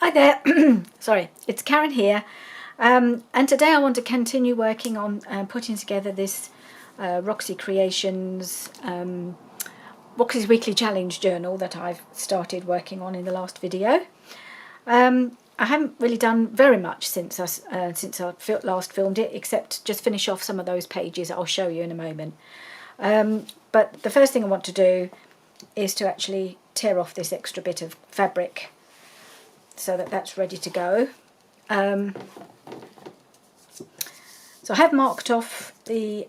Hi there, sorry, it's Karen here, and today I want to continue working on putting together this Roxy Creations, Roxy's Weekly Challenge journal that I've started working on in the last video. I haven't really done very much since I last filmed it, except just finish off some of those pages I'll show you in a moment. But the first thing I want to do is to actually tear off this extra bit of fabric so that that's ready to go. So I have marked off the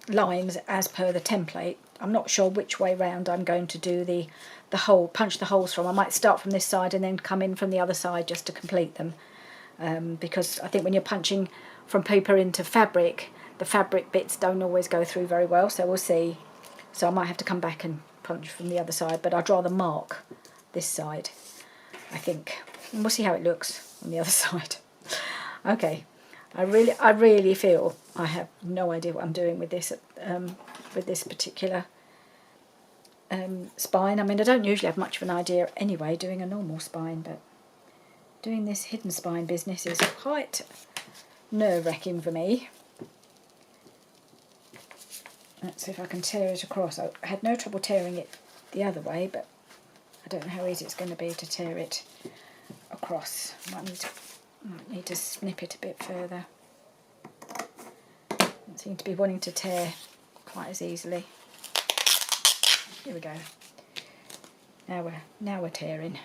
lines as per the template. I'm not sure which way round I'm going to do the hole, punch the holes from. I might start from this side and then come in from the other side just to complete them, because I think when you're punching from paper into fabric, the fabric bits don't always go through very well, so we'll see. So I might have to come back and punch from the other side, but I'd rather mark this side, I think, and we'll see how it looks on the other side. Okay, I really feel I have no idea what I'm doing with this particular spine. I mean, I don't usually have much of an idea anyway doing a normal spine, but doing this hidden spine business is quite nerve-wracking for me. Let's see if I can tear it across. I had no trouble tearing it the other way, but I don't know how easy it's going to be to tear it across. Might need to snip it a bit further. Don't seem to be wanting to tear quite as easily. Here we go. Now we're tearing.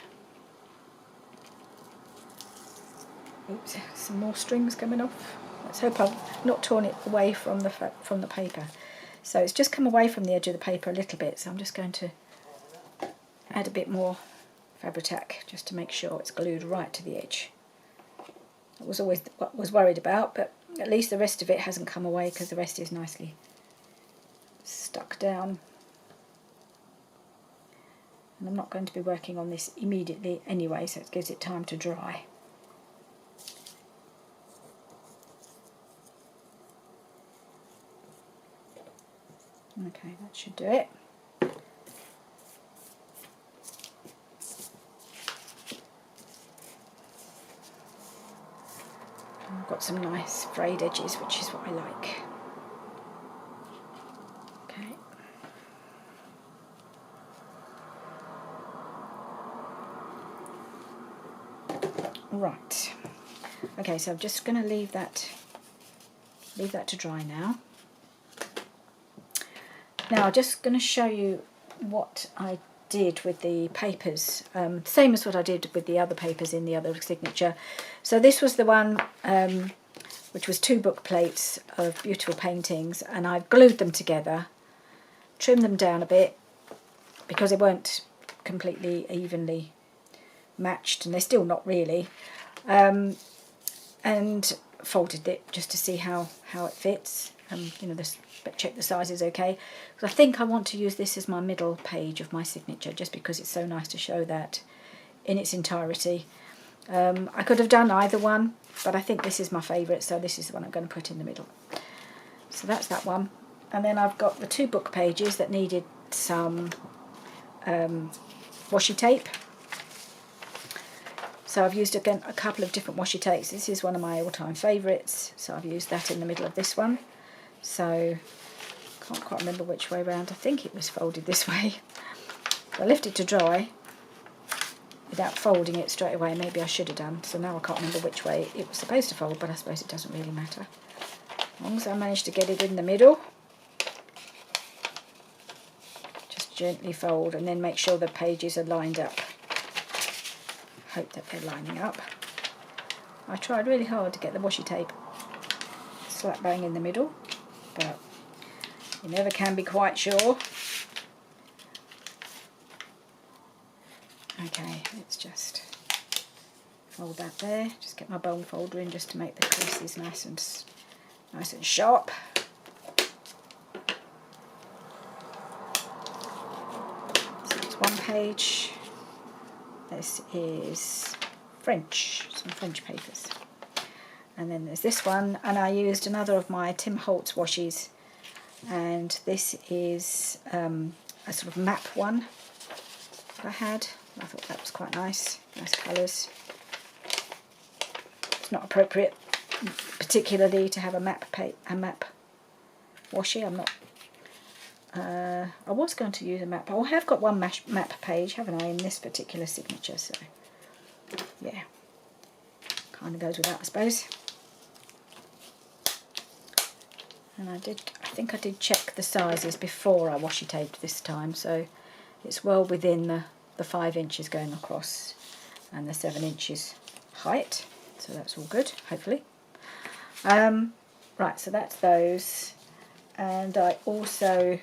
Oops, some more strings coming off. Let's hope I've not torn it away from the paper. So it's just come away from the edge of the paper a little bit, so I'm just going to add a bit more Fabri-Tac just to make sure it's glued right to the edge. That was always what I was worried about, but at least the rest of it hasn't come away because the rest is nicely stuck down. And I'm not going to be working on this immediately anyway, so it gives it time to dry. Okay, that should do it. I've got some nice frayed edges, which is what I like. Okay. Right. Okay, so I'm just going to leave that to dry now. Now I'm just going to show you what I did with the papers, same as what I did with the other papers in the other signature. So this was the one which was 2 book plates of beautiful paintings, and I've glued them together, trimmed them down a bit because they weren't completely evenly matched, and they're still not really, and folded it just to see how it fits. You know, check the size is okay. Because I think I want to use this as my middle page of my signature, just because it's so nice to show that in its entirety. I could have done either one, but I think this is my favourite, so this is the one I'm going to put in the middle. So that's that one. And then I've got the 2 book pages that needed some washi tape. So I've used again a couple of different washi tapes. This is one of my all-time favourites, so I've used that in the middle of this one. So can't quite remember which way round. I think it was folded this way. I left it to dry without folding it straight away. Maybe I should have done. So now I can't remember which way it was supposed to fold, but I suppose it doesn't really matter. As long as I manage to get it in the middle. Just gently fold and then make sure the pages are lined up. Hope that they're lining up. I tried really hard to get the washi tape slap bang in the middle, but you never can be quite sure. Okay, let's just fold that there. Just get my bone folder in just to make the creases nice and sharp. So it's one page. This is French, some French papers. And then there's this one, and I used another of my Tim Holtz washies, and this is a sort of map one. I had. I thought that was quite nice. Nice colours. It's not appropriate, particularly to have a map washi. I'm not. I was going to use a map. I have got one map page, haven't I, in this particular signature? So, yeah, kind of goes with that, I suppose. And I think I did check the sizes before I washi taped this time, so it's well within the 5 inches going across and the 7 inches height, so that's all good, hopefully. Right, so that's those, and I also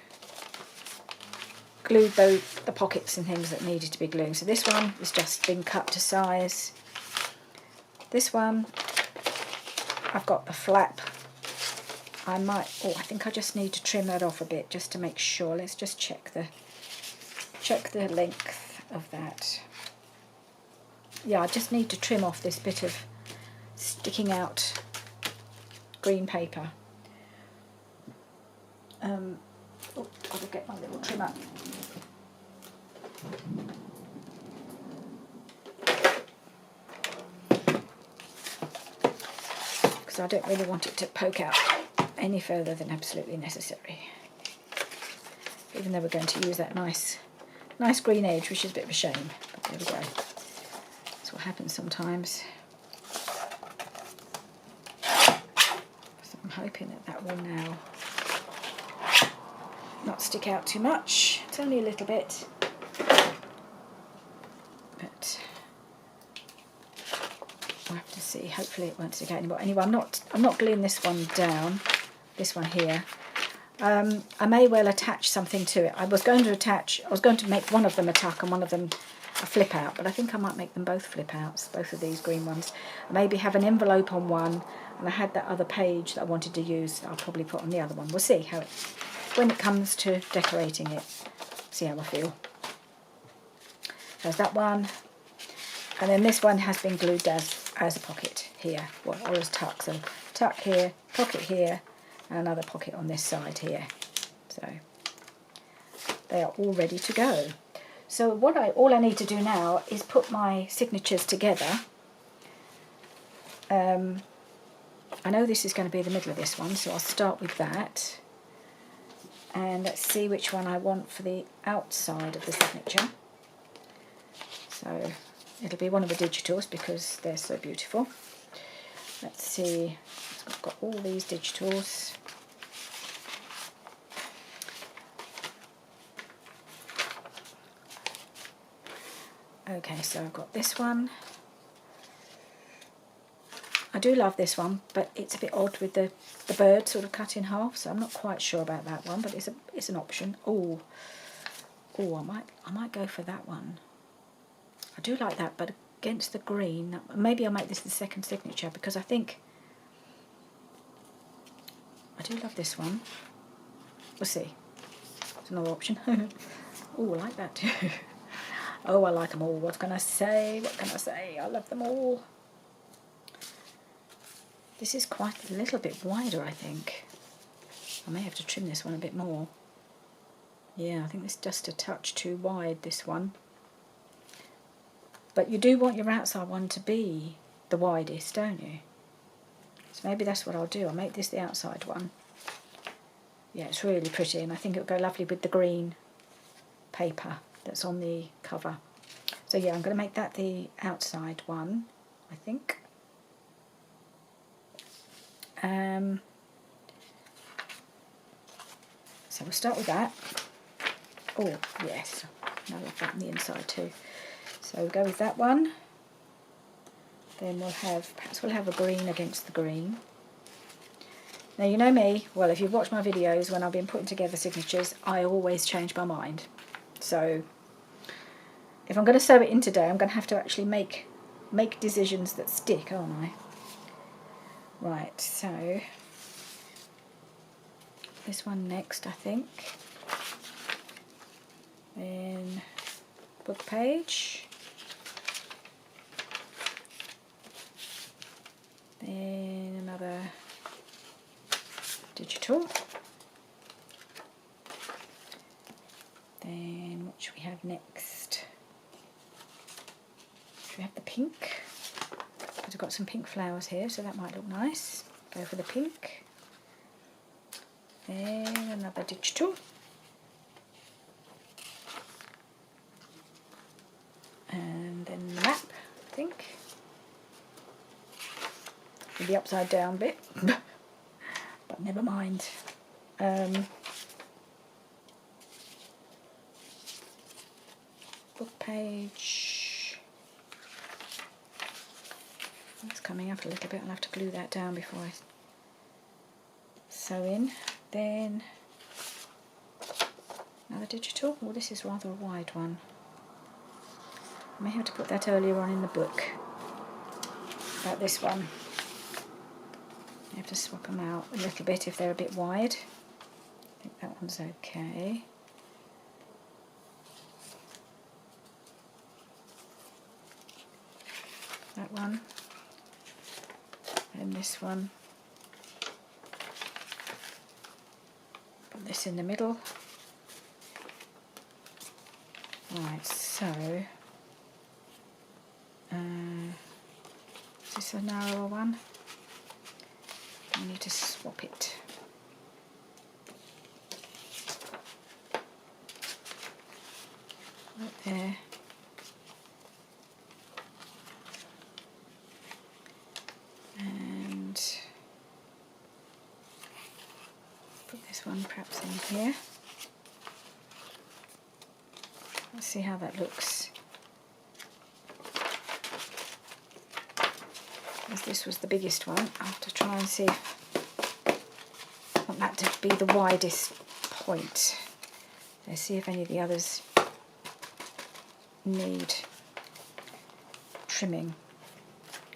glued the pockets and things that needed to be glued. So this one has just been cut to size. This one, I've got the flap. I think I just need to trim that off a bit just to make sure. Let's just check the length of that. Yeah, I just need to trim off this bit of sticking out green paper. Gotta get my little trimmer. Because I don't really want it to poke out any further than absolutely necessary. Even though we're going to use that nice green edge, which is a bit of a shame. But there we go. That's what happens sometimes. So I'm hoping that will now not stick out too much. It's only a little bit. But we'll have to see. Hopefully it won't stick out anymore. Anyway, I'm not gluing this one down. This one here. I may well attach something to it. I was going to make one of them a tuck and one of them a flip out, but I think I might make them both flip outs, both of these green ones. Maybe have an envelope on one, and I had that other page that I wanted to use that I'll probably put on the other one. We'll see how when it comes to decorating it, see how I feel. There's that one, and then this one has been glued as a pocket here, or as tuck. So tuck here, pocket here, and another pocket on this side here. So they are all ready to go. So all I need to do now is put my signatures together. I know this is going to be the middle of this one, so I'll start with that. And let's see which one I want for the outside of the signature. So it'll be one of the digitals because they're so beautiful. Let's see, I've got all these digitals. Okay, so I've got this one. I do love this one, but it's a bit odd with the bird sort of cut in half, so I'm not quite sure about that one, but it's an option. Oh, I might go for that one. I do like that, but against the green, maybe I'll make this the second signature because I think I do love this one. We'll see. It's another option. Oh, I like that too. Oh, I like them all. What can I say? What can I say? I love them all. This is quite a little bit wider, I think. I may have to trim this one a bit more. Yeah, I think it's just a touch too wide, this one. But you do want your outside one to be the widest, don't you? So maybe that's what I'll do. I'll make this the outside one. Yeah, it's really pretty, and I think it'll go lovely with the green paper that's on the cover. So yeah, I'm going to make that the outside one, I think. So we'll start with that. Oh yes, I love that on the inside too. So we'll go with that one. Then perhaps we'll have a green against the green. Now you know me, well if you've watched my videos when I've been putting together signatures, I always change my mind. So if I'm going to sew it in today, I'm going to have to actually make decisions that stick, aren't I? Right, so this one next, I think. Then book page. Then another digital. Then what should we have next? We have the pink. I've got some pink flowers here, so that might look nice. Go for the pink. Then another digital. And then the map, I think. With the upside down bit. But never mind. Book page. It's coming up a little bit. I'll have to glue that down before I sew in. Then another digital. Oh, this is rather a wide one. I may have to put that earlier on in the book about this one. You have to swap them out a little bit if they're a bit wide. I think that one's okay. That one. And this one. Put this in the middle. Right, so is this a narrower one? I need to swap it. Right there. And put this one perhaps in here. Let's see how that looks. As this was the biggest one, I'll have to try and see if I want that to be the widest point. Let's see if any of the others need trimming.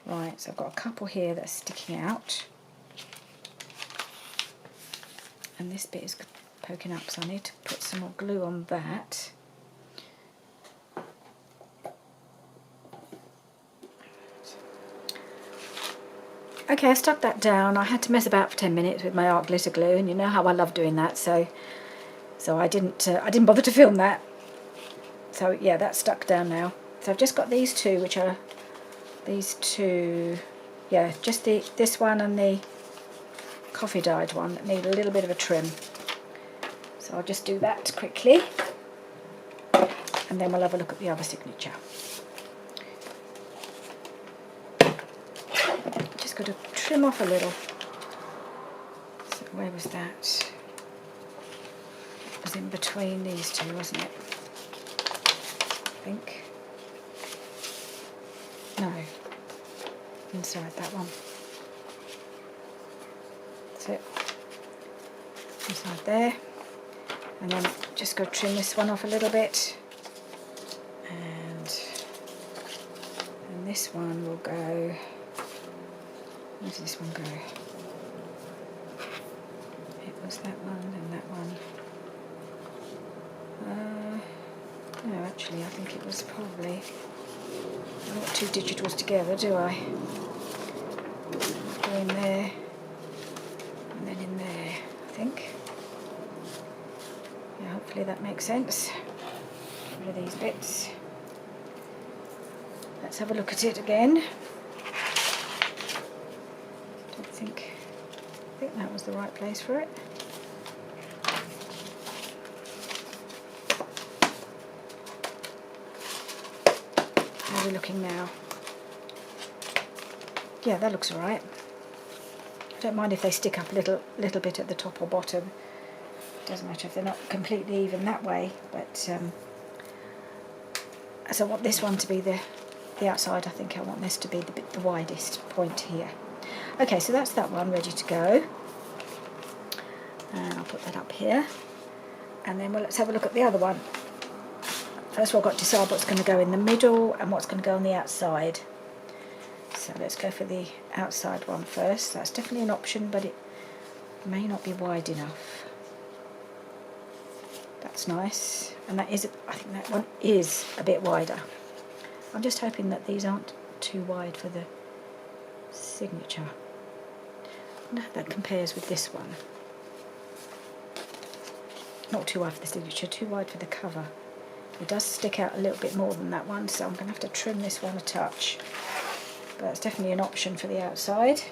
Right, so I've got a couple here that are sticking out. And this bit is poking up, so I need to put some more glue on that. Okay, I stuck that down. I had to mess about for 10 minutes with my art glitter glue, and you know how I love doing that, so I didn't bother to film that. So yeah, that's stuck down now. So I've just got these two, which are these two, yeah, just this one and the coffee dyed one that need a little bit of a trim. So I'll just do that quickly, and then we'll have a look at the other signature. Just got to trim off a little. So where was that? It was in between these two, wasn't it? I think. No. Inside that one. That's it. Inside there. And then just go trim this one off a little bit. And this one will go. Where does this one go? It was that one and that one. No, actually, I think it was probably. I don't want two digitals together, do I? Go in there and then in there, I think. Yeah, hopefully that makes sense. Get rid of these bits. Let's have a look at it again. I think that was the right place for it. How are we looking now? Yeah, that looks alright. I don't mind if they stick up a little bit at the top or bottom. Doesn't matter if they're not completely even that way, but so I want this one to be the outside. I think I want this to be the widest point here. Okay, so that's that one ready to go. And I'll put that up here. And then let's have a look at the other one. First of all, I've got to decide what's going to go in the middle and what's going to go on the outside. So let's go for the outside one first. That's definitely an option, but it may not be wide enough. That's nice. And that is, I think that one is a bit wider. I'm just hoping that these aren't too wide for the signature. I wonder how that compares with this one. Not too wide for the signature, too wide for the cover. It does stick out a little bit more than that one, so I'm going to have to trim this one a touch. But that's definitely an option for the outside.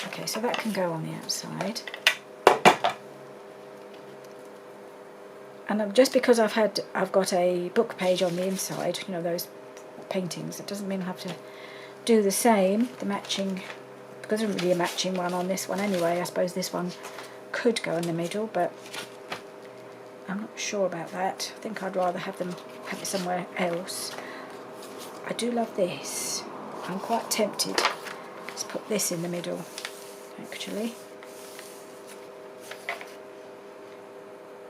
Okay, so that can go on the outside. And just because I've got a book page on the inside, you know, those paintings, it doesn't mean I have to do the same, the matching, because there isn't really a matching one on this one anyway. I suppose this one could go in the middle, but I'm not sure about that. I think I'd rather have it somewhere else. I do love this. I'm quite tempted to put this in the middle, actually.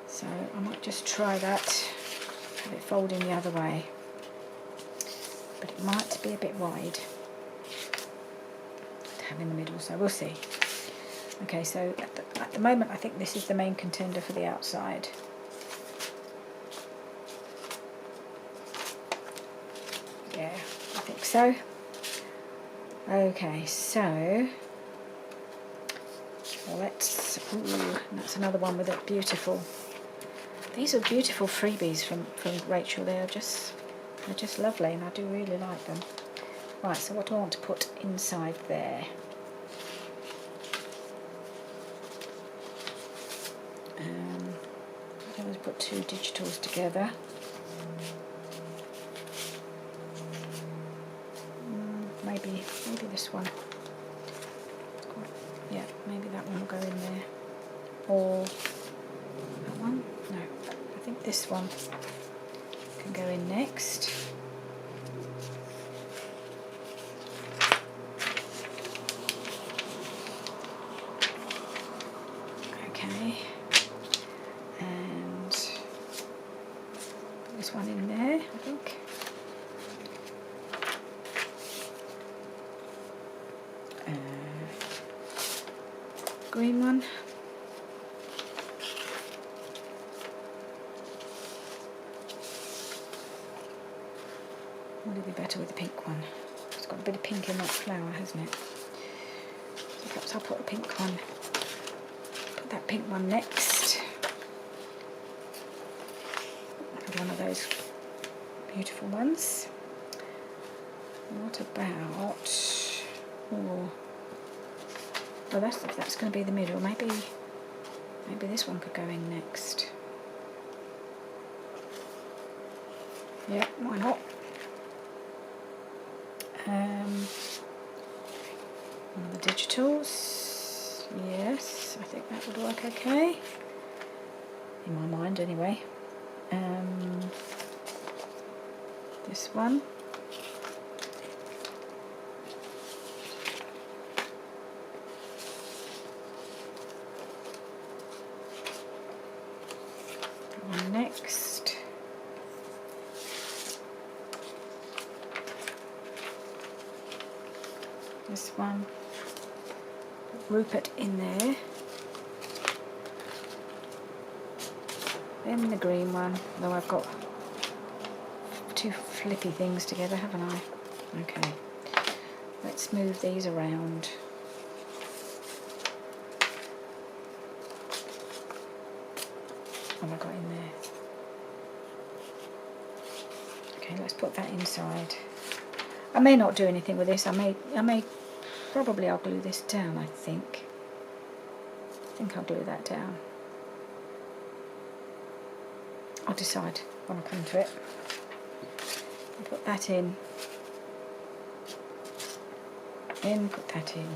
So I might just try that, have it folding the other way. But it might be a bit wide to have in the middle, so we'll see. Okay, so at the moment I think this is the main contender for the outside. Yeah, I think so. Okay, so let's, ooh, that's another one with a beautiful, these are beautiful freebies from Rachel. They're just lovely, and I do really like them. Right, so what do I want to put inside there? I always put two digitals together. Maybe this one. Yeah, maybe that one will go in there. Or that one? No, I think this one can go in next. Okay, and put this one in there, I think. Green one. Would it be better with the pink one? It's got a bit of pink in that flower, hasn't it? So perhaps I'll put a pink one. Put that pink one next. One of those beautiful ones. What about? Oh, well, that's going to be the middle. Maybe this one could go in next. Yeah, why not? One of the digitals. Yes, I think that would work okay. In my mind, anyway. This one. That one next. This one. Put Rupert in there. Then the green one, though I've got two flippy things together, haven't I? Okay, let's move these around. What have I got in there? Okay, let's put that inside. I may not do anything with this. Probably I'll glue this down, I think. I'll glue that down. I'll decide when I come to it. I'll put that in. Then put that in.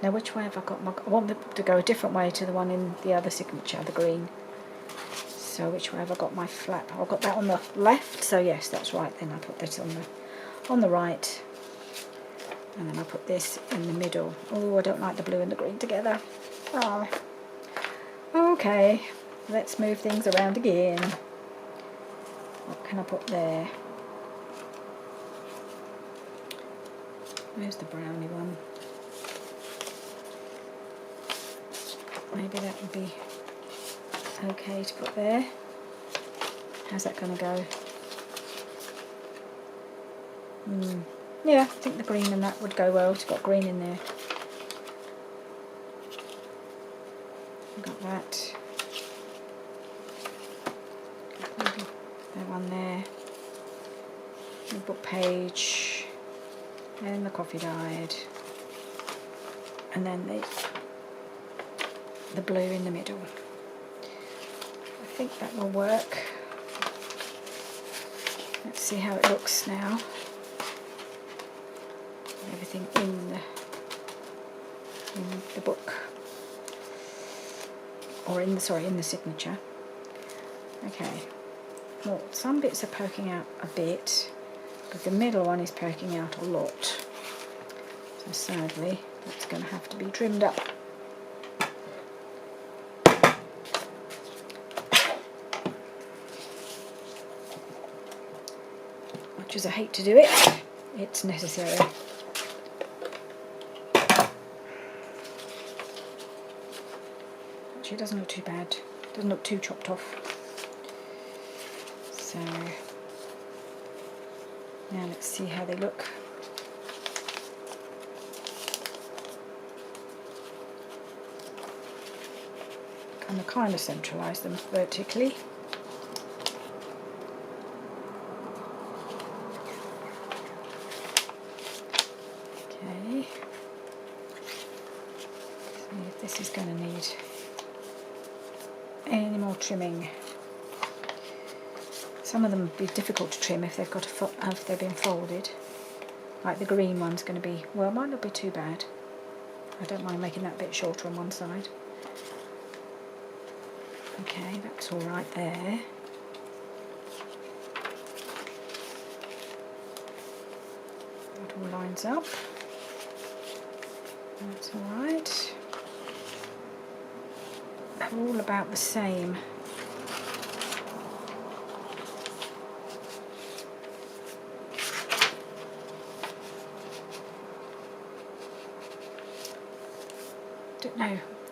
Now which way have I got my... I want to go a different way to the one in the other signature, the green. So which way have I got my flap? I've got that on the left, so yes, that's right. Then I put this on the right. And then I put this in the middle. Oh, I don't like the blue and the green together. Oh. Okay, let's move things around again. What can I put there? Where's the brownie one? Maybe that would be okay to put there. How's that going to go? Yeah, I think the green and that would go well. It's got green in there. Got that. one there, the book page, and the coffee dyed, and then the blue in the middle. I think that will work. Let's see how it looks now. Everything in the book, or in the signature. Okay. Well, some bits are poking out a bit, but the middle one is poking out a lot. So sadly, that's going to have to be trimmed up. Much as I hate to do it, it's necessary. Actually, it doesn't look too bad. It doesn't look too chopped off. So now let's see how they look. I'm going to kind of centralise them vertically. Okay. See if this is going to need any more trimming. Some of them would be difficult to trim if they've got if they've been folded. Like the green one's going to be, well, it might not be too bad. I don't mind making that bit shorter on one side. Okay, that's all right there. That all lines up. That's all right. They're all about the same.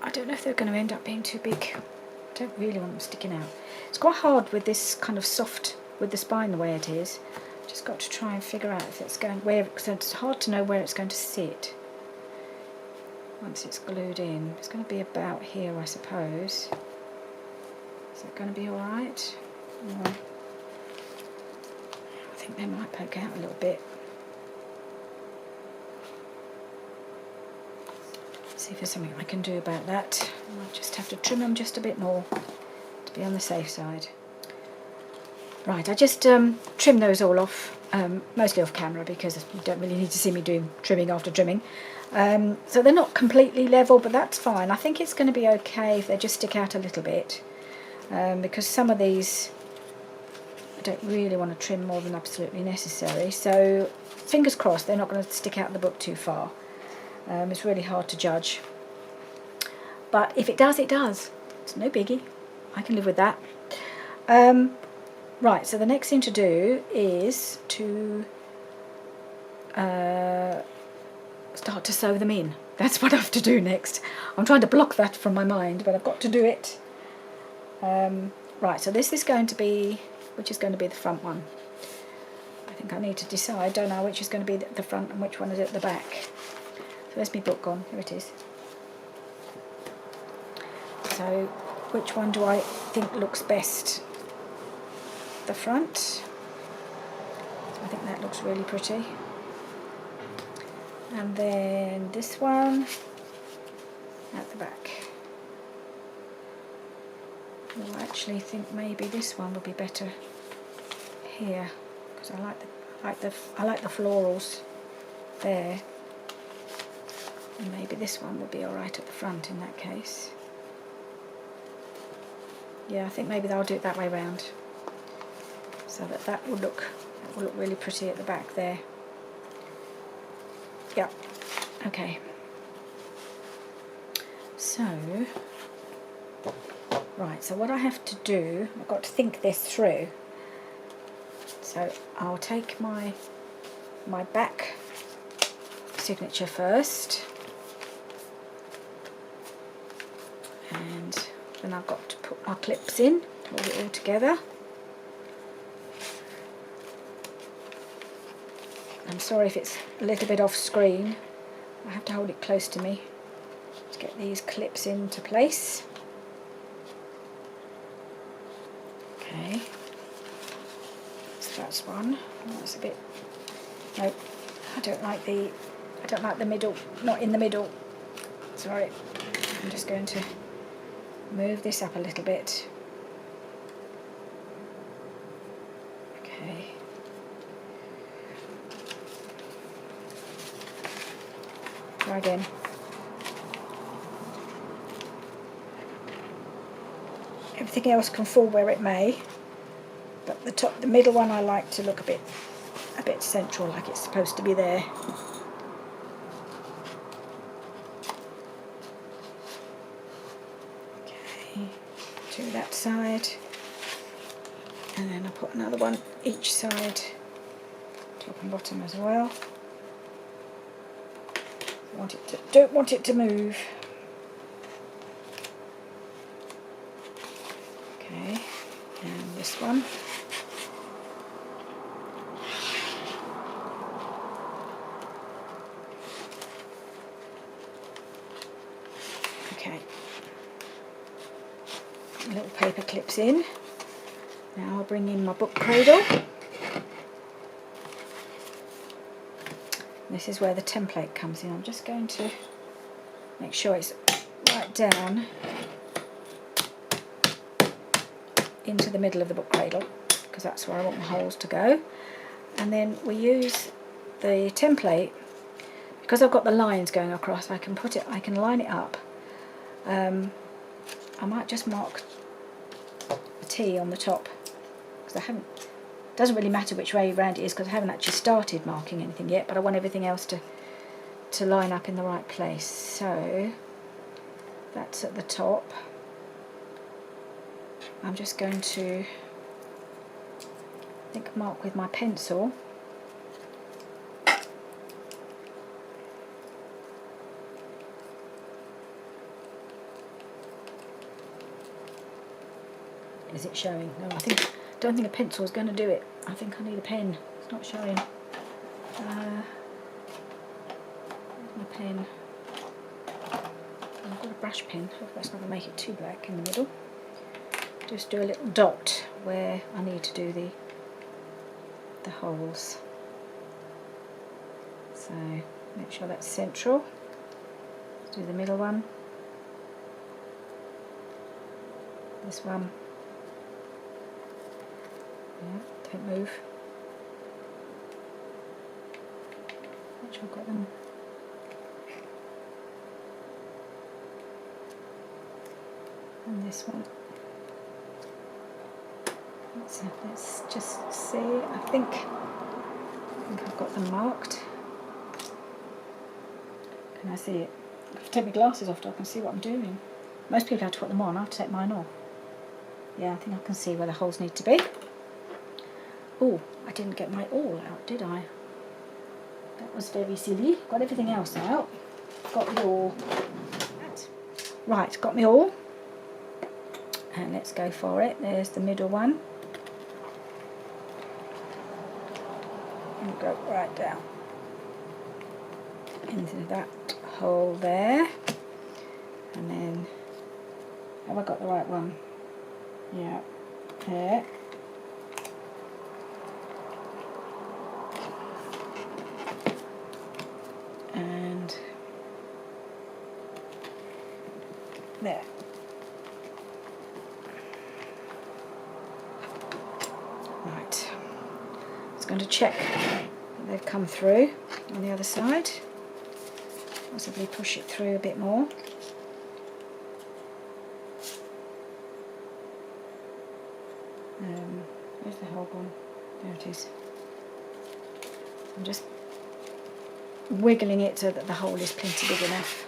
I don't know if they're going to end up being too big. I don't really want them sticking out. It's quite hard with this kind of soft, with the spine the way it is. Just got to try and figure out if it's going where, because it's hard to know where it's going to sit once it's glued in. It's going to be about here, I suppose. Is that going to be all right? I think they might poke out a little bit. See if there's something I can do about that. I might just have to trim them just a bit more to be on the safe side. Right, I just trimmed those all off, mostly off camera because you don't really need to see me doing trimming after trimming. So they're not completely level, but that's fine. I think it's going to be okay if they just stick out a little bit, because some of these I don't really want to trim more than absolutely necessary. So fingers crossed they're not going to stick out the book too far. It's really hard to judge, but if it does, it does. It's no biggie. I can live with that. Right, so the next thing to do is to start to sew them in. That's what I have to do next. I'm trying to block that from my mind, but I've got to do it. Right, so this is going to be, which is going to be the front one. I think I need to decide, don't I, which is going to be the front and which one is at the back. Where's my book gone? Here it is. So, which one do I think looks best? The front. I think that looks really pretty. And then this one at the back. Oh, I actually think maybe this one would be better here because I like the florals there. And maybe this one would be alright at the front in that case. Yeah, I think maybe I'll do it that way round. So that will look really pretty at the back there. Yeah. Okay. So right, so what I have to do, I've got to think this through. So I'll take my back signature first. And then I've got to put my clips in, hold it all together. I'm sorry if it's a little bit off screen. I have to hold it close to me to get these clips into place. Okay. That's one. That's a bit. No, I don't like the middle. Not in the middle. Sorry. I'm just going to move this up a little bit. Okay. Try again. Everything else can fall where it may, but the middle one I like to look a bit central, like it's supposed to be there. Okay, to that side, and then I'll put another one each side, top and bottom as well. Don't want it to move. Okay, and this one. Okay, little paper clips in. Now I'll bring in my book cradle. This is where the template comes in. I'm just going to make sure it's right down into the middle of the book cradle, because that's where I want my holes to go. And then we use the template, because I've got the lines going across, I can line it up. I might just mark a T on the top, because it doesn't really matter which way round it is, because I haven't actually started marking anything yet, but I want everything else to line up in the right place. So that's at the top. I'm just going to, mark with my pencil. Is it showing? No, don't think a pencil is going to do it. I think I need a pen. It's not showing. Where's my pen? I've got a brush pen. Hopefully that's not going to make it too black in the middle. Just do a little dot where I need to do the holes. So make sure that's central. Let's do the middle one. This one. Yeah, don't move. Make sure I've got them. And this one. Let's just see. I think I've got them marked. Can I see it? I have to take my glasses off so I can see what I'm doing. Most people have to put them on. I have to take mine off. Yeah, I think I can see where the holes need to be. Oh, I didn't get my awl out, did I? That was very silly. Got everything else out. Got the awl. Right, got me awl. And let's go for it. There's the middle one. And go right down into that hole there. And then, have I got the right one? Yeah, there. And there. Right. I was going to check that they've come through on the other side. Possibly push it through a bit more. Where's the hole gone? There it is. I'm just wiggling it so that the hole is plenty big enough.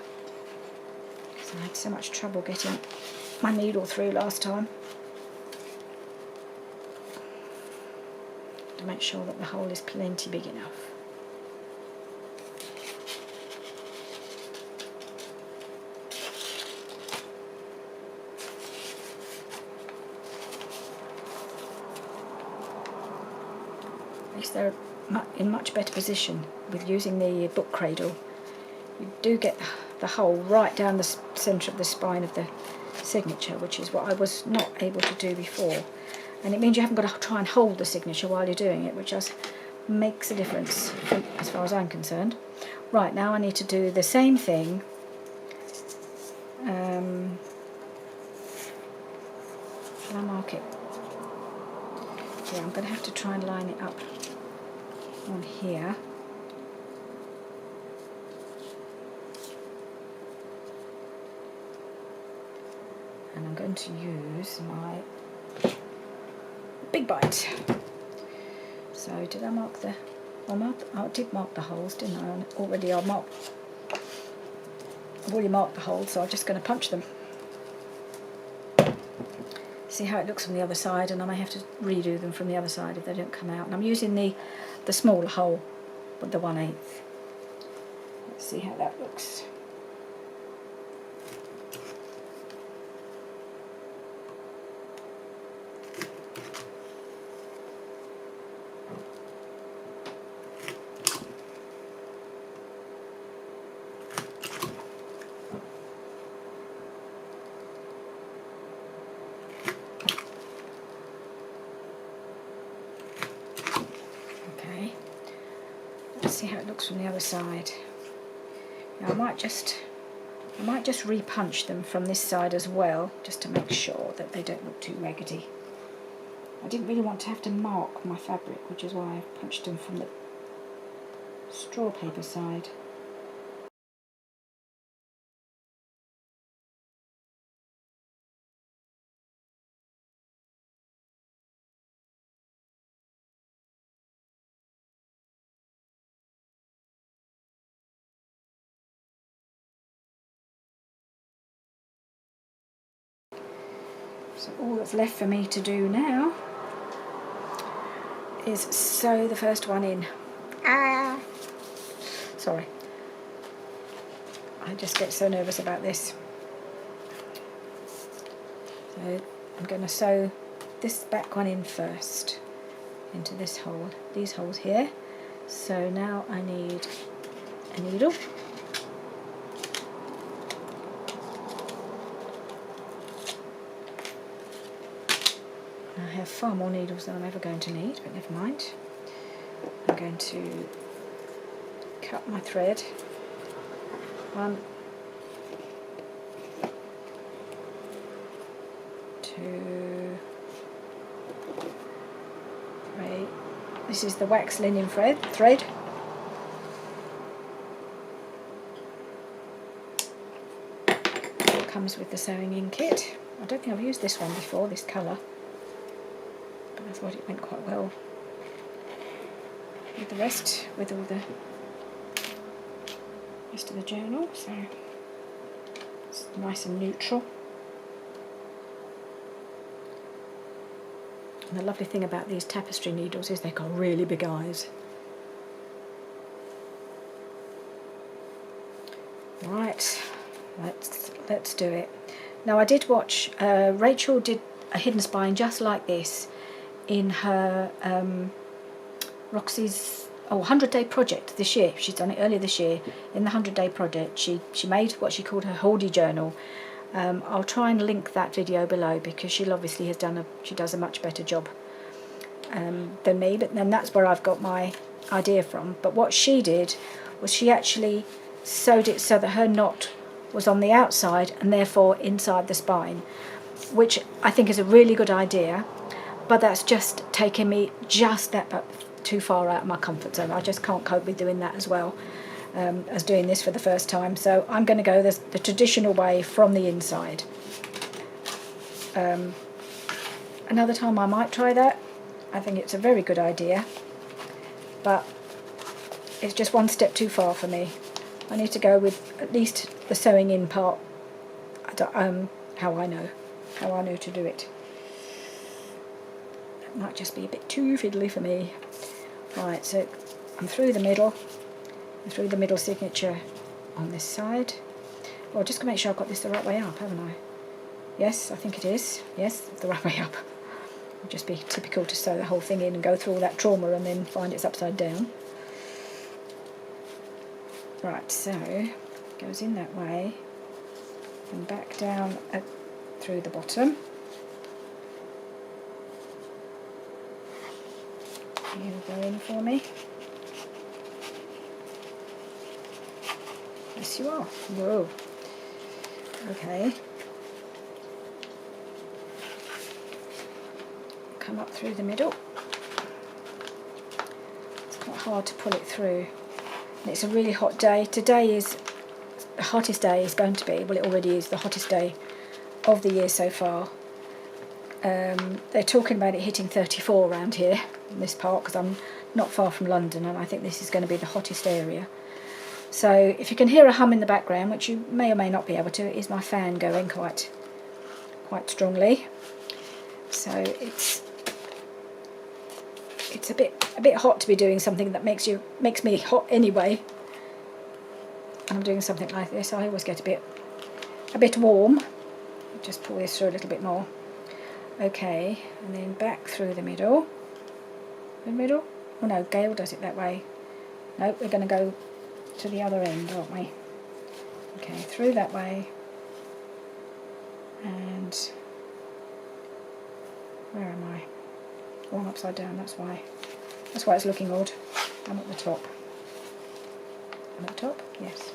Because I had so much trouble getting my needle through last time. To make sure that the hole is plenty big enough. They're in much better position with using the book cradle. You do get the hole right down the centre of the spine of the signature, which is what I was not able to do before. and it means you haven't got to try and hold the signature while you're doing it, which just makes a difference as far as I'm concerned. Right, now I need to do the same thing. Shall I mark it? Yeah, I'm going to have to try and line it up on here. And I'm going to use my big bite. So did I mark the... I did mark the holes, didn't I? I've already marked the holes, so I'm just going to punch them. See how it looks from the other side, and I may have to redo them from the other side if they don't come out. And I'm using the smaller hole with the 1/8. Let's see how that looks. See how it looks from the other side. Now I might just repunch them from this side as well, just to make sure that they don't look too raggedy. I didn't really want to have to mark my fabric, which is why I punched them from the straw paper side. So all that's left for me to do now is sew the first one in. Sorry. I just get so nervous about this. So I'm going to sew this back one in first into this hole, these holes here. So now I need a needle. I have far more needles than I'm ever going to need, but never mind. I'm going to cut my thread. 1, 2, 3. This is the wax linen thread. It comes with the sewing in kit. I don't think I've used this one before, this colour. But I thought it went quite well with the rest, with all the rest of the journal, so it's nice and neutral. And the lovely thing about these tapestry needles is they've got really big eyes. Right, let's do it. Now I did watch, Rachel did a hidden spine just like this in her Roxy's 100-day project this year. She's done it earlier this year. In the 100-day project, she made what she called her Hoardy journal. I'll try and link that video below because she obviously she does a much better job than me. But then that's where I've got my idea from. But what she did was she actually sewed it so that her knot was on the outside and therefore inside the spine, which I think is a really good idea. But that's just taking me just that too far out of my comfort zone. I just can't cope with doing that as well as doing this for the first time. So I'm going to go the traditional way from the inside. Another time I might try that. I think it's a very good idea, but it's just one step too far for me. I need to go with at least the sewing in part. How I know to do it. It might just be a bit too fiddly for me. Right, so I'm through the middle signature on this side. Well, just to make sure I've got this the right way up, haven't I? Yes, I think it is. Yes, it's the right way up. It'd just be typical to sew the whole thing in and go through all that trauma and then find it's upside down. Right, so it goes in that way and back down through the bottom. You'll go in for me. Yes, you are. Whoa. Okay. Come up through the middle. It's quite hard to pull it through. And it's a really hot day. Today is the hottest day is going to be, well, it already is the hottest day of the year so far. They're talking about it hitting 34 around here in this part, because I'm not far from London, and I think this is going to be the hottest area. So if you can hear a hum in the background, which you may or may not be able to, it is my fan going quite strongly. So it's a bit hot to be doing something that makes me hot anyway. And I'm doing something like this, I always get a bit warm. Just pull this through a little bit more. Okay, and then back through the middle. The middle? Oh no, Gail does it that way. No, we're going to go to the other end, aren't we? Okay, through that way. And where am I? Oh, I'm upside down, that's why it's looking odd. I'm at the top. I'm at the top? Yes.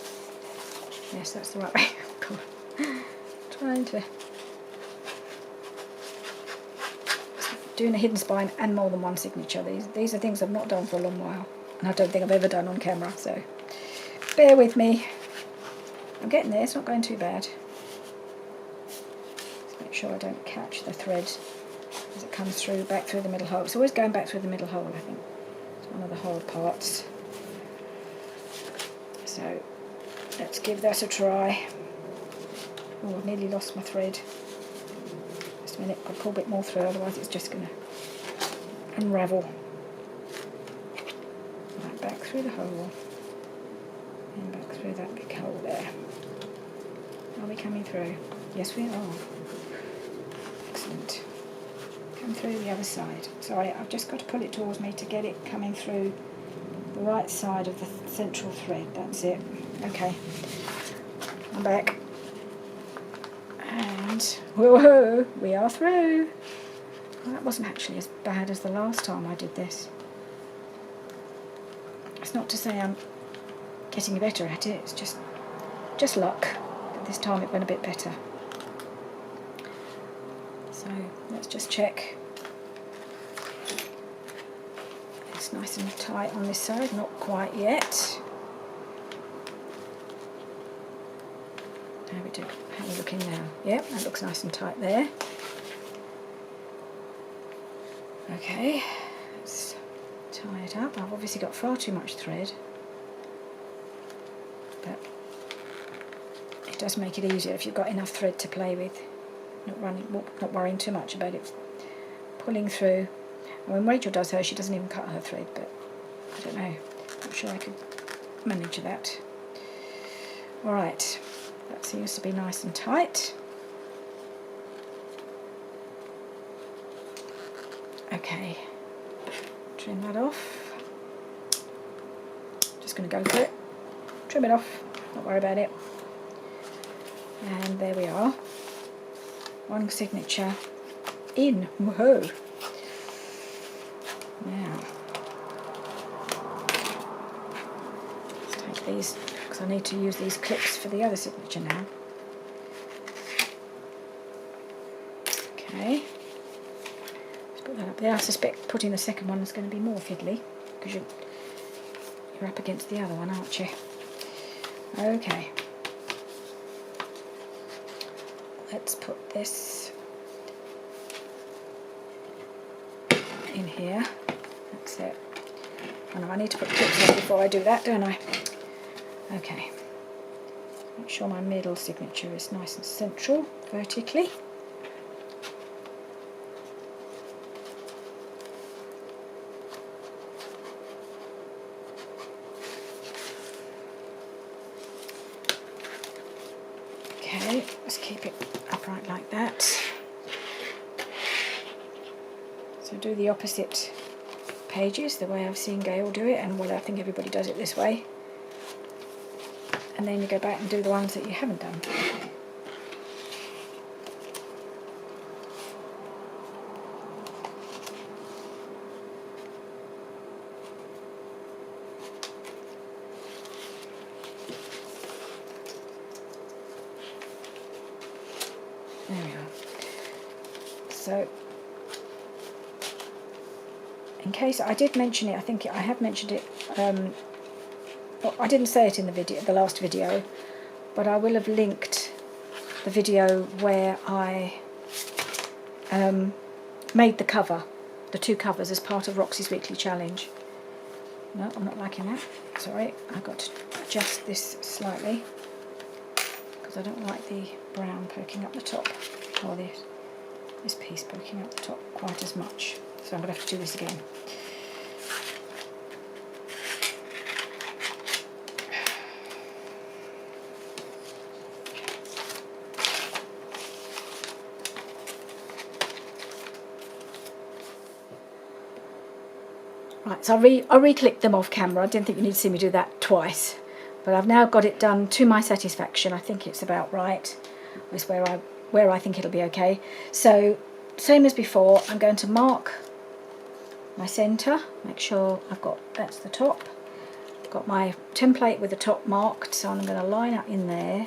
Yes, that's the right way. Cool. Trying to... Doing a hidden spine and more than one signature. These are things I've not done for a long while. And I don't think I've ever done on camera, so bear with me. I'm getting there, it's not going too bad. Just make sure I don't catch the thread as it comes through, back through the middle hole. It's always going back through the middle hole, I think. It's one of the hole parts. So let's give that a try. Oh, I've nearly lost my thread. Just a minute, I'll pull a bit more through, otherwise it's just going to unravel. Right, back through the hole. And back through that big hole there. Are we coming through? Yes, we are. Excellent. Come through the other side. Sorry, I've just got to pull it towards me to get it coming through the right side of the central thread. That's it. Okay. I'm back. And whoa, we are through. Well, that wasn't actually as bad as the last time I did this. It's not to say I'm getting better at it, it's just luck. But this time it went a bit better. So let's just check. It's nice and tight on this side, not quite yet. How are we doing? How are we looking now? Yep, that looks nice and tight there. Okay, let's tie it up. I've obviously got far too much thread, but it does make it easier if you've got enough thread to play with. Not worrying too much about it pulling through. And when Rachel does hers, she doesn't even cut her thread, but I don't know. I'm sure I could manage that. All right. That seems to be nice and tight. Okay, trim that off. Just going to go for it. Trim it off, not worry about it. And there we are. One signature in. Whoa! Now, let's take these, because I need to use these clips for the other signature now. Okay, let's put that up there. I suspect putting the second one is going to be more fiddly, because you're up against the other one, aren't you? Okay, let's put this in here. That's it. Oh no, I need to put clips on before I do that, don't I? Okay, make sure my middle signature is nice and central vertically. Okay, let's keep it upright like that. So do the opposite pages the way I've seen Gail do it, and well, I think everybody does it this way. And then you go back and do the ones that you haven't done. So in case I did mention it, I think I have mentioned it. Well, I didn't say it in the video, the last video, but I will have linked the video where I made the cover, the 2 covers as part of Roxy's weekly challenge. No, I'm not liking that. Sorry, I've got to adjust this slightly because I don't like the brown poking up the top, or this piece poking up the top quite as much. So I'm going to have to do this again. Right, so I re-clicked them off camera. I didn't think you need to see me do that twice, but I've now got it done to my satisfaction. I think it's about right. It's where I think it'll be okay. So same as before, I'm going to mark my centre, make sure that's the top. I've got my template with the top marked, so I'm going to line up in there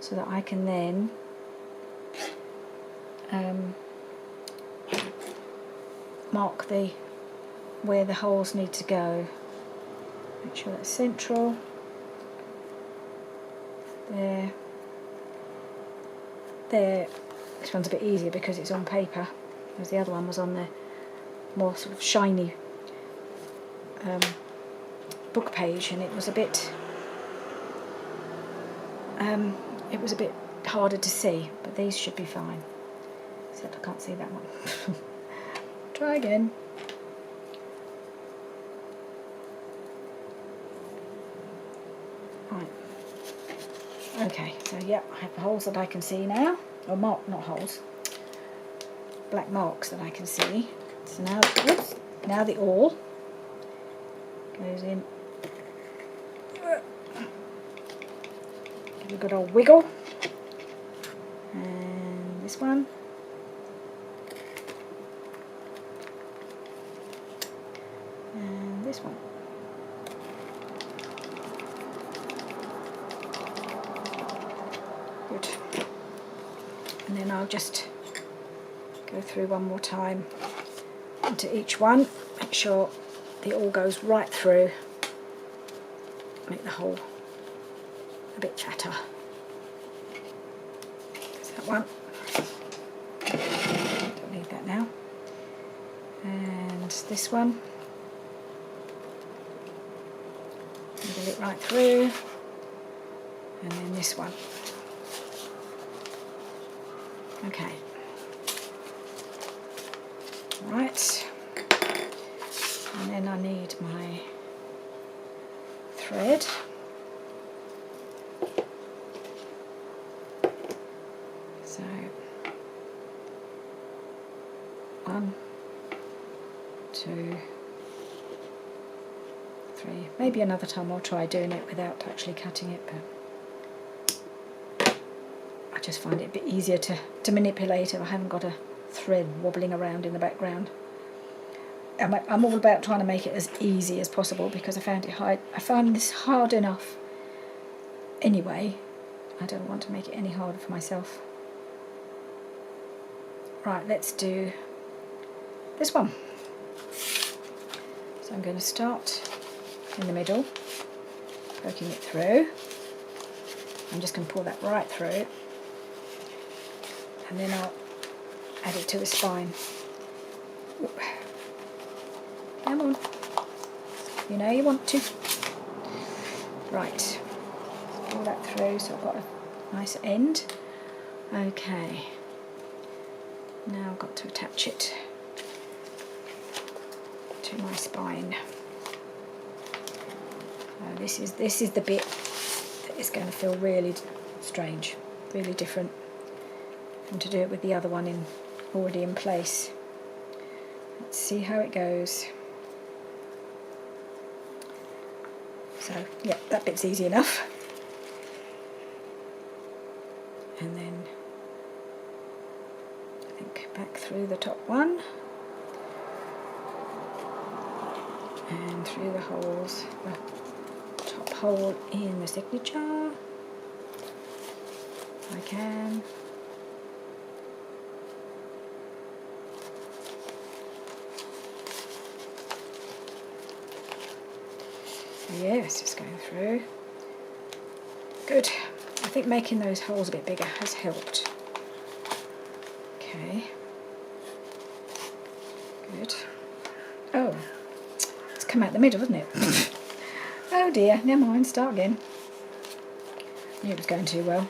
so that I can then mark where the holes need to go. Make sure that's central. There. This one's a bit easier because it's on paper, whereas the other one was on the more sort of shiny book page, and it was a bit harder to see, but these should be fine, except I can't see that one. Try again. Right. Okay, so yeah, I have the holes that I can see now, or not holes, black marks that I can see. So now the awl goes in. Give it a good old wiggle. And this one. And this one. Good. And then I'll just go through one more time into each one, make sure the awl goes right through, make the hole a bit fatter. There's that one. Don't need that now. And this one. Wiggle it right through. And then this one. Okay. Right. And then I need my thread. So 1, 2, 3. Maybe another time I'll try doing it without actually cutting it, but I just find it a bit easier to manipulate if I haven't got a thread wobbling around in the background. I'm all about trying to make it as easy as possible because I found this hard enough anyway. I don't want to make it any harder for myself. Right, let's do this one. So I'm going to start in the middle, poking it through. I'm just going to pull that right through, and then I'll add it to the spine. Come on, you know you want to. Right, pull that through so I've got a nice end. Okay, now I've got to attach it to my spine. This is the bit that is going to feel really strange, really different from to do it with the other one already in place. Let's see how it goes. So yeah, that bit's easy enough. And then I think back through the top one and through the holes, the top hole in the signature if I can. Yes, it's going through. Good. I think making those holes a bit bigger has helped. Okay. Good. Oh, it's come out the middle, hasn't it? Oh dear, never mind, start again. I knew it was going too well.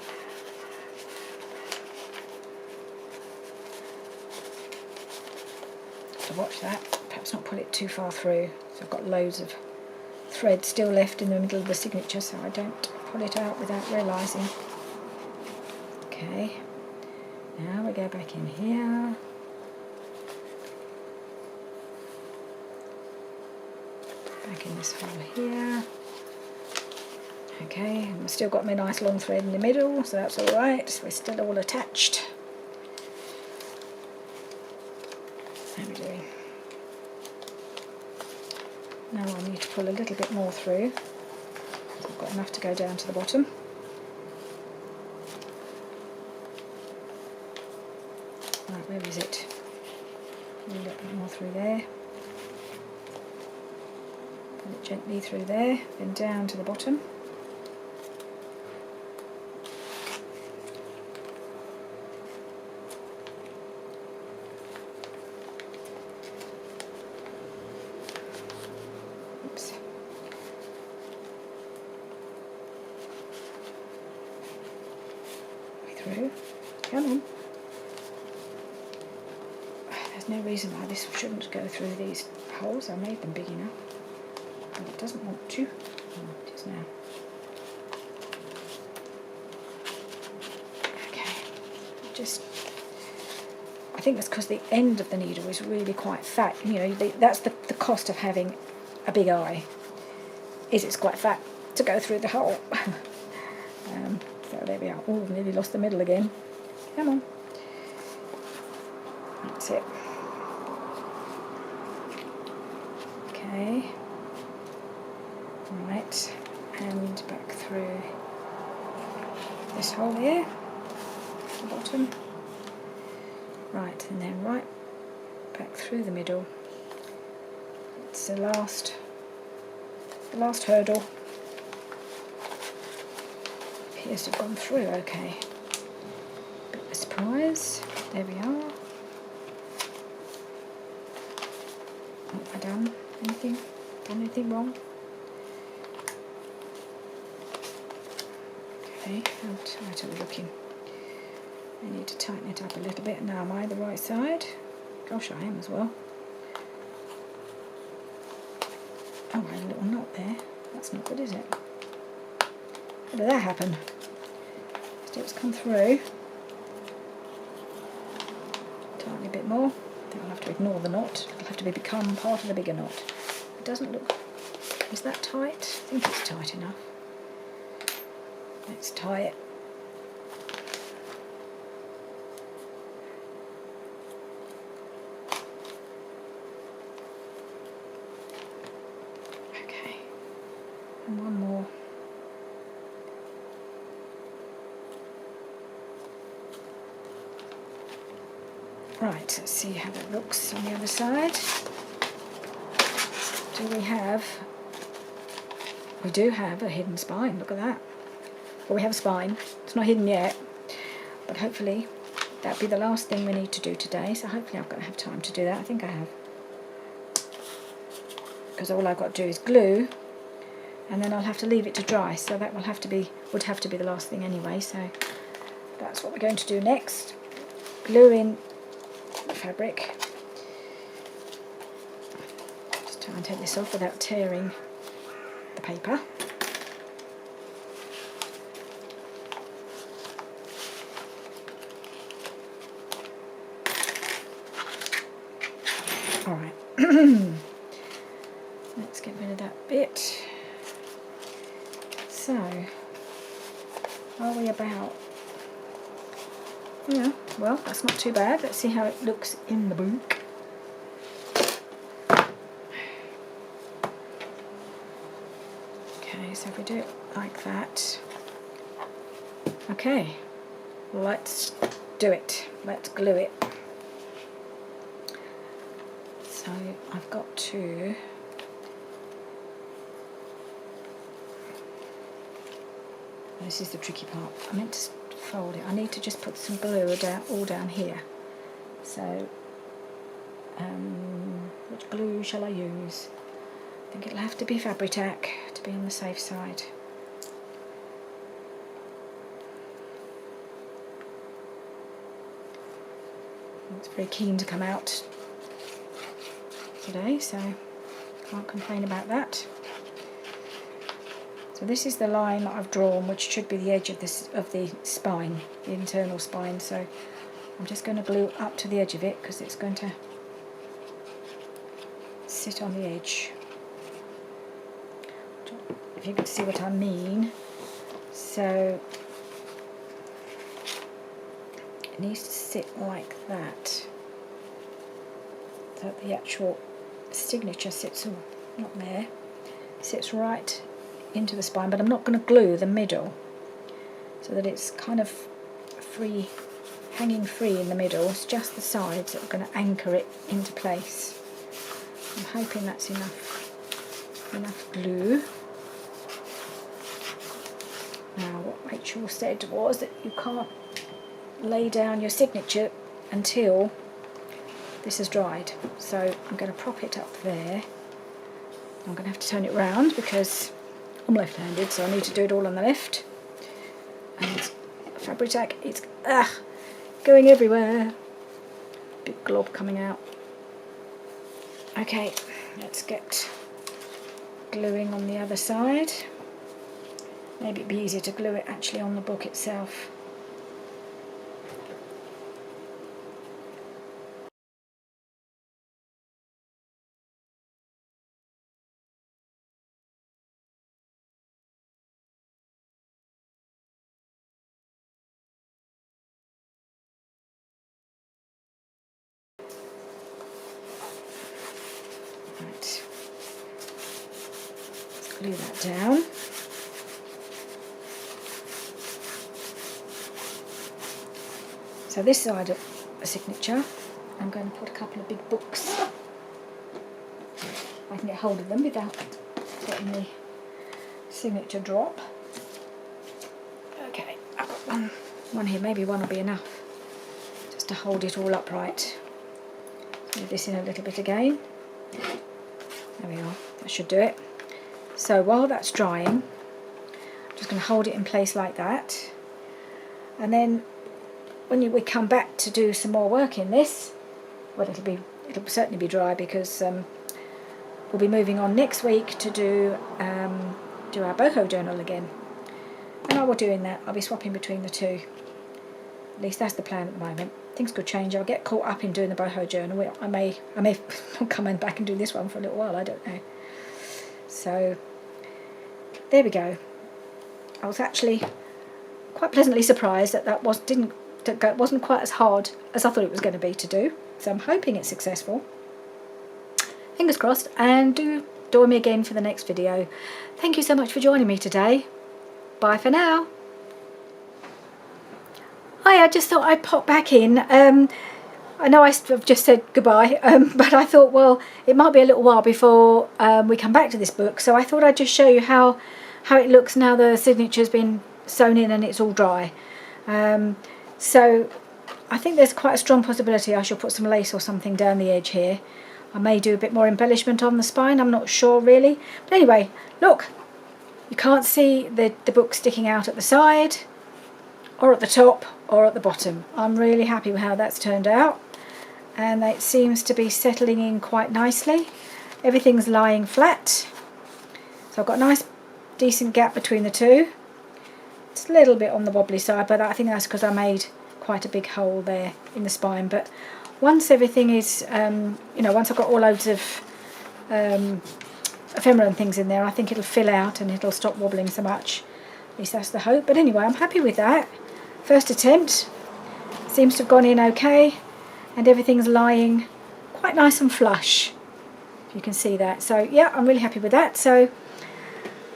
To watch that, perhaps not pull it too far through. So I've got loads of thread still left in the middle of the signature, so I don't pull it out without realising. Okay, now we go back in here. Back in this hole here. Okay, and I've still got my nice long thread in the middle, so that's alright, so we're still all attached. How are we doing? Now I need to pull a little bit more through, so I've got enough to go down to the bottom. Right, where is it? A little bit more through there. Pull it gently through there, then down to the bottom. Oops. Through. Come on. There's no reason why this shouldn't go through these holes. I made them big enough. But it doesn't want to. Oh, it is now. Okay. I think that's because the end of the needle is really quite fat. You know, that's the cost of having a big eye. Is it's quite fat to go through the hole. So there we are. Oh, nearly lost the middle again. Come on. That's it. Okay. Right. And back through this hole here. The bottom. Right, and then right back through the middle. It's the last hurdle. Appears to have gone through okay. Bit of a surprise. There we are. What have I done? Anything? Done anything wrong? Okay, how tight are we looking? I need to tighten it up a little bit. Now am I the right side? Gosh, I am as well. Oh, I had a little knot there. That's not good, is it? How did that happen? So it's come through. Tighten a bit more. I think I'll have to ignore the knot. It'll have to become part of the bigger knot. It doesn't look... Is that tight? I think it's tight enough. Let's tie it. Okay. And one more. Right, let's see how that looks on the other side. Do we have... We do have a hidden spine, look at that. Well, we have a spine, it's not hidden yet, but hopefully that'll be the last thing we need to do today, so hopefully I'm going to have time to do that. I think I have. Because all I've got to do is glue, and then I'll have to leave it to dry, so that would have to be the last thing anyway, so that's what we're going to do next. Glue in the fabric. Just try and take this off without tearing the paper. Alright, let's get rid of that bit. So, are we about? Yeah, well, that's not too bad. Let's see how it looks in the book. Okay, so if we do it like that. Okay, let's do it. Let's glue it. So I've got to This is the tricky part. I meant to fold it. I need to just put some glue all down here. So, which glue shall I use? I think it'll have to be Fabri-Tac to be on the safe side. It's very keen to come out today, so can't complain about that. So this is the line that I've drawn, which should be the edge of the spine, the internal spine. So I'm just going to glue up to the edge of it because it's going to sit on the edge. If you can see what I mean. So it needs to sit like that, so that the actual signature sits, not there, sits right into the spine, but I'm not going to glue the middle so that it's kind of free, hanging free in the middle. It's just the sides that are going to anchor it into place. I'm hoping that's enough glue. Now what Rachel said was that you can't lay down your signature until this has dried, so I'm going to prop it up there. I'm going to have to turn it round because I'm left-handed, so I need to do it all on the left. And Fabri-Tac, it's going everywhere. Big glob coming out. Okay, let's get gluing on the other side. Maybe it'd be easier to glue it actually on the book itself. Right, let's glue that down. So this side of the signature, I'm going to put a couple of big books. I can get hold of them without letting the signature drop. Okay, I've got one here, maybe one will be enough, just to hold it all upright. Move this in a little bit again. There we are, that should do it. So while that's drying, I'm just going to hold it in place like that. And then when we come back to do some more work in this, well, it'll certainly be dry because we'll be moving on next week to do our boho journal again. And while we're doing that, I'll be swapping between the two. At least that's the plan at the moment. Things could change. I'll get caught up in doing the boho journal. I may come back and do this one for a little while. I don't know. So there we go. I was actually quite pleasantly surprised that wasn't quite as hard as I thought it was going to be to do. So I'm hoping it's successful. Fingers crossed, and do join me again for the next video. Thank you so much for joining me today. Bye for now. Hi, I just thought I'd pop back in. I know I've just said goodbye, but I thought, well, it might be a little while before we come back to this book, so I thought I'd just show you how it looks now the signature's been sewn in and it's all dry. So I think there's quite a strong possibility I shall put some lace or something down the edge here. I may do a bit more embellishment on the spine, I'm not sure really. But anyway, look, you can't see the book sticking out at the side, or at the top, or at the bottom. I'm really happy with how that's turned out, and it seems to be settling in quite nicely. Everything's lying flat, so I've got a nice decent gap between the two. It's a little bit on the wobbly side, but I think that's because I made quite a big hole there in the spine. But once everything is, once I've got all loads of ephemera and things in there, I think it'll fill out and it'll stop wobbling so much. At least that's the hope. But anyway, I'm happy with that. First attempt seems to have gone in okay, and everything's lying quite nice and flush, if you can see that. So yeah, I'm really happy with that. So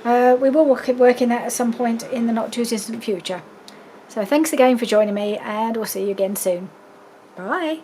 we will work in that at some point in the not too distant future. So thanks again for joining me, and we'll see you again soon. Bye.